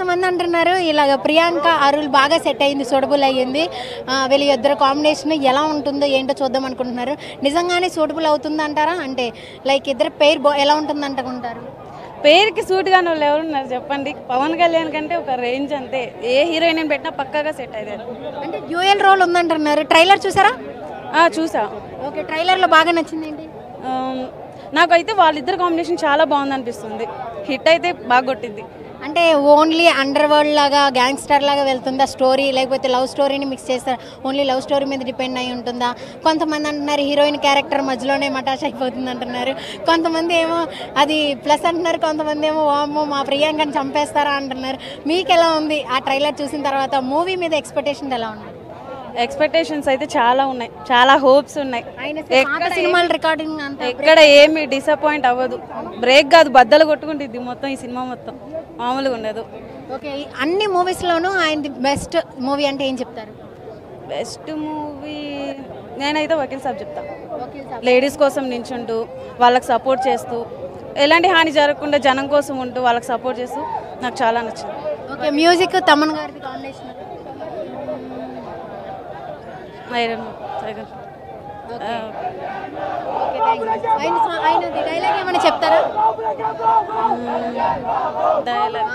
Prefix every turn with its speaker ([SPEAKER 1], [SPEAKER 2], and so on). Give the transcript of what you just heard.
[SPEAKER 1] కొంతమంది అంటున్నారు ఇలాగ ప్రియాంక అరుల్ బాగా సెట్ అయింది, సూటబుల్ అయ్యింది, వీళ్ళ ఇద్దరు కాంబినేషన్ ఎలా ఉంటుందో ఏంటో చూద్దాం అనుకుంటున్నారు. నిజంగానే సూటబుల్ అవుతుంది అంటారా? అంటే లైక్ ఇద్దరు పేర్ ఎలా ఉంటుంది అనుకుంటారు?
[SPEAKER 2] పేరుకి సూట్ గాని వాళ్ళు ఎవరున్నారు చెప్పండి. పవన్ కళ్యాణ్ కంటే ఒక రేంజ్ అంతే. ఏ హీరోయిన్ పెట్టినా పక్కాగా సెట్ అయ్యారు.
[SPEAKER 1] అంటే డ్యూయల్ రోల్ ఉందంటున్నారు. ట్రైలర్ చూసారా?
[SPEAKER 2] చూసా.
[SPEAKER 1] ఓకే, ట్రైలర్లో బాగా నచ్చింది ఏంటి?
[SPEAKER 2] నాకైతే వాళ్ళిద్దరు కాంబినేషన్ చాలా బాగుంది అనిపిస్తుంది. హిట్ అయితే బాగా కొట్టింది.
[SPEAKER 1] అంటే ఓన్లీ అండర్ వరల్డ్ లాగా గ్యాంగ్స్టర్ లాగా వెళ్తుందా స్టోరీ, లేకపోతే లవ్ స్టోరీని మిక్స్ చేస్తారు, ఓన్లీ లవ్ స్టోరీ మీద డిపెండ్ అయి ఉంటుందా? కొంతమంది అంటున్నారు హీరోయిన్ క్యారెక్టర్ మధ్యలోనే మటాష్ అయిపోతుంది అంటున్నారు. కొంతమంది ఏమో అది ప్లస్ అంటున్నారు, కొంతమంది ఏమో వామ్మో మా ప్రియాంకని చంపేస్తారా అంటున్నారు. మీకు ఎలా ఉంది ఆ ట్రైలర్ చూసిన తర్వాత? మూవీ మీద ఎక్స్పెక్టేషన్ ఎలా ఉన్నాయి?
[SPEAKER 2] ఎక్స్పెక్టేషన్స్ అయితే చాలా ఉన్నాయి, చాలా హోప్స్ ఉన్నాయి.
[SPEAKER 1] సినిమాల రికార్డింగ్
[SPEAKER 2] ఎక్కడ ఏమి డిసప్పాయింట్ అవ్వదు. బ్రేక్ కాదు, బద్దలు కొట్టుకుంటుంది మొత్తం. ఈ సినిమా మొత్తం మామూలుగా ఉండదు.
[SPEAKER 1] ఓకే, అన్ని మూవీస్లోనూ ఆయనది బెస్ట్ మూవీ అంటే ఏం చెప్తారు?
[SPEAKER 2] బెస్ట్ మూవీ నేనైతే వకీల్ సాబ్ చెప్తా. లేడీస్ కోసం నించుంటూ వాళ్ళకి సపోర్ట్ చేస్తూ, ఎలాంటి హాని జరగకుండా జనం కోసం ఉంటూ వాళ్ళకి సపోర్ట్ చేస్తూ నాకు చాలా నచ్చింది.
[SPEAKER 1] ఓకే, మ్యూజిక్ తమన్ గారిది కాంబినేషన్ డైలాగ్ ఏమైనా చెప్తారా?
[SPEAKER 2] డైలాగ్